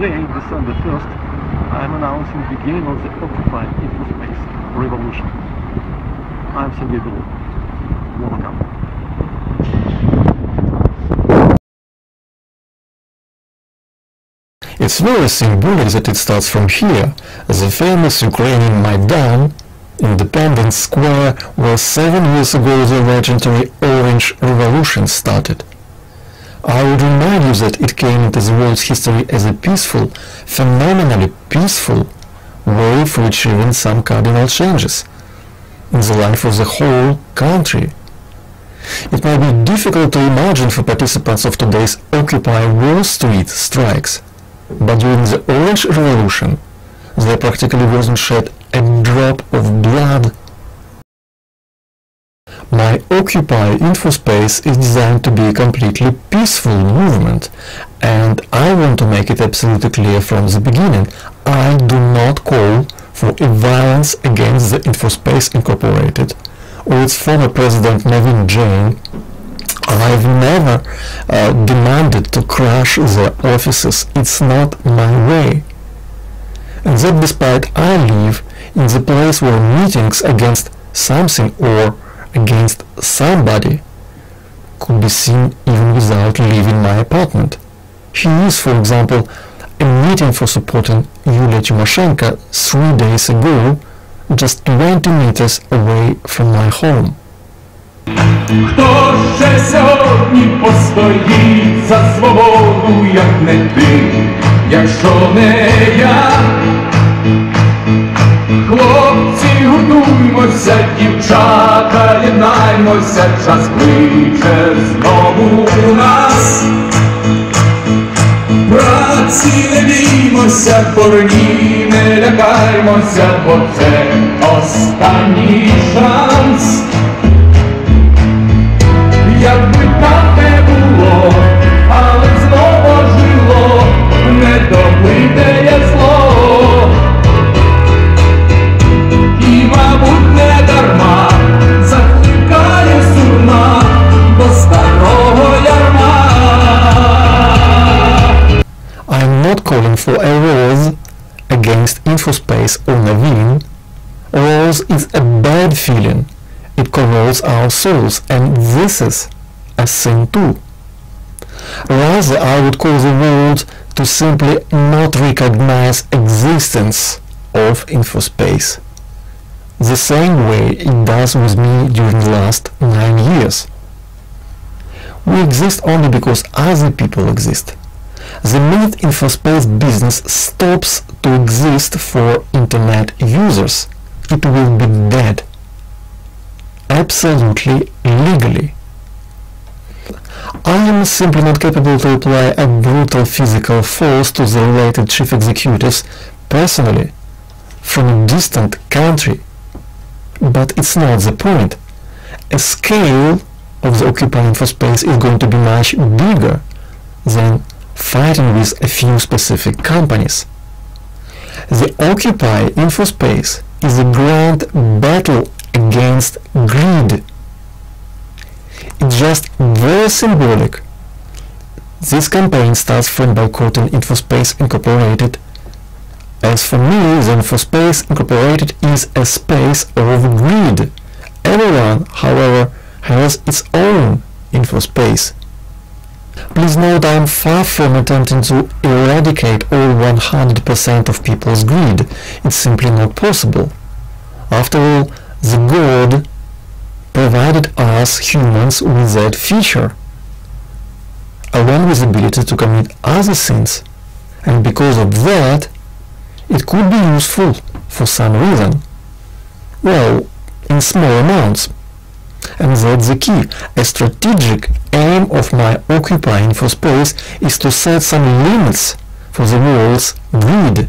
Today, December 1st, I am announcing the beginning of the Occupy Infospace revolution. I am Sergey Belov. Welcome. It's very symbolic that it starts from here, the famous Ukrainian Maidan, Independence Square, where 7 years ago the legendary Orange Revolution started. I would remind you that it came into the world's history as a peaceful, phenomenally peaceful way for achieving some cardinal changes in the life of the whole country. It might be difficult to imagine for participants of today's Occupy Wall Street strikes, but during the Orange Revolution, there practically wasn't shed a drop of blood. My Occupy Infospace is designed to be a completely peaceful movement, and I want to make it absolutely clear from the beginning. I do not call for violence against the Infospace Incorporated or its former president Naveen Jain. I've never demanded to crash their offices. It's not my way. And that despite I live in the place where meetings against something or against somebody could be seen even without leaving my apartment. Here is, for example, a meeting for supporting Yulia Tymoshenko 3 days ago, just 20 meters away from my home. Хто ще сьогодні постоїть за свободу, як не ти, якщо не я? Хлопці, гуртуймося, дівчата, єднаймося, час кличе знову нас. Братці, не біймося, борні, не лякаймося, бо це останній шанс. Якби так не було, але знову жило, не добите є зло. І, мабуть, не дарма закликає сурма до старого ярма. I'm not calling for a wars against Infospace or Naveen. Wars is a bad feeling. It corrodes our souls, and this is a sin too. Rather, I would call the world to simply not recognize existence of Infospace, the same way it does with me during the last 9 years. We exist only because other people exist. The minute Infospace business stops to exist for internet users, it will be dead. Absolutely legally. I am simply not capable to apply a brutal physical force to the related chief executives personally from a distant country. But it's not the point. A scale of the Occupy Infospace is going to be much bigger than fighting with a few specific companies. The Occupy Infospace is a grand battle against greed. It's just very symbolic. This campaign starts from boycotting Infospace Incorporated. As for me, the Infospace Incorporated is a space of greed. Everyone, however, has its own Infospace. Please note I am far from attempting to eradicate all 100% of people's greed. It's simply not possible. After all, the God provided us humans with that feature, along with the ability to commit other sins, and because of that, it could be useful for some reason. Well, in small amounts. And that's the key. A strategic aim of my Occupy Infospace is to set some limits for the world's greed.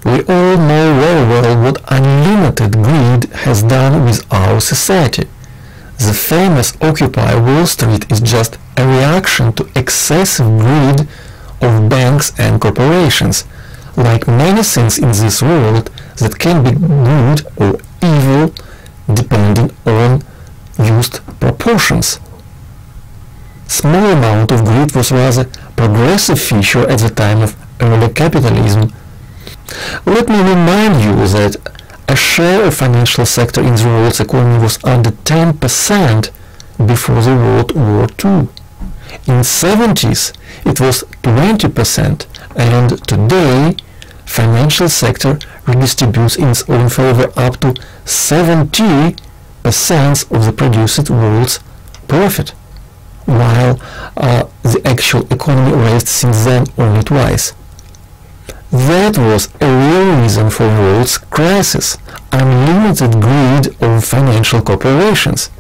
We all know very well what unlimited greed has done with our society. The famous Occupy Wall Street is just a reaction to excessive greed of banks and corporations, like many things in this world that can be good or evil depending on used proportions. Small amount of greed was rather progressive feature at the time of early capitalism. Let me remind you that a share of financial sector in the world's economy was under 10% before the World War II. In the 70s it was 20%, and today financial sector redistributes in its own favor up to 70% of the produced world's profit, while the actual economy raised since then only twice. That was a real reason for world's crisis, unlimited greed of financial corporations.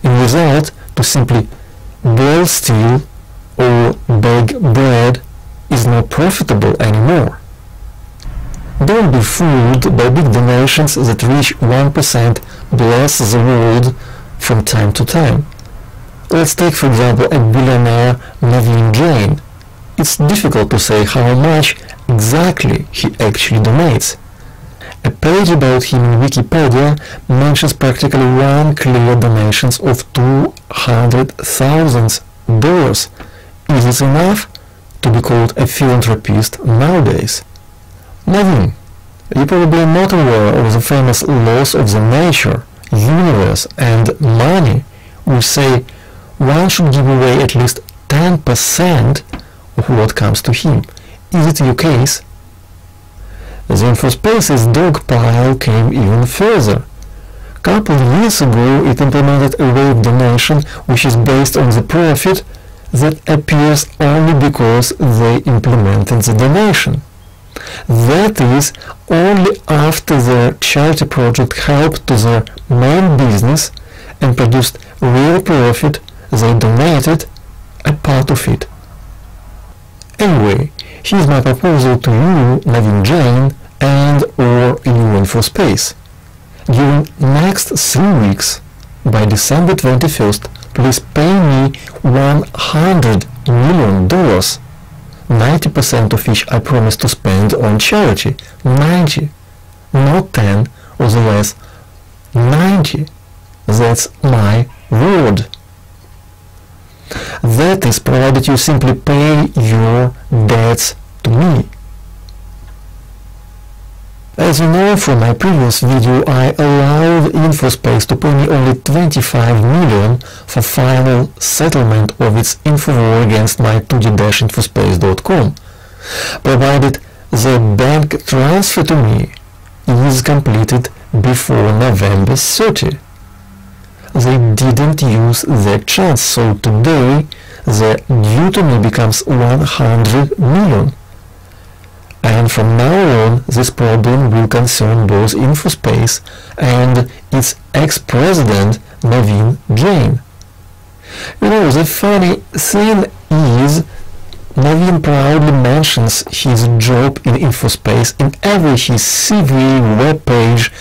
In result, to simply boil steel or bake bread is not profitable anymore. Don't be fooled by big donations that reach 1% bless the world from time to time. Let's take for example a billionaire Naveen Jain. It's difficult to say how much exactly he actually donates. A page about him in Wikipedia mentions practically one clear donations of $200,000. Is it enough to be called a philanthropist nowadays? Naveen, you're probably not aware of the famous laws of the nature, universe and money, which say one should give away at least 10% of what comes to him. Is it your case? The Infospace's dog pile came even further. Couple of years ago it implemented a way of donation which is based on the profit that appears only because they implemented the donation. That is, only after their charity project helped to their main business and produced real profit, they donated a part of it. Anyway, here's my proposal to you, Naveen Jain, and or you Infospace. During next 3 weeks, by December 21st, please pay me $100 million, 90% of which I promise to spend on charity. 90, not 10 or the less, 90. That's my word. That is provided you simply pay your debts to me. As you know from my previous video, I allowed Infospace to pay me only $25 million for final settlement of its info war against my 2d-infospace.com, provided the bank transfer to me is completed before November 30. They didn't use their chance, so today the due to me becomes $100 million. And from now on, this problem will concern both Infospace and its ex-president Naveen Jain. You know, the funny thing is, Naveen proudly mentions his job in Infospace in every his CV, web page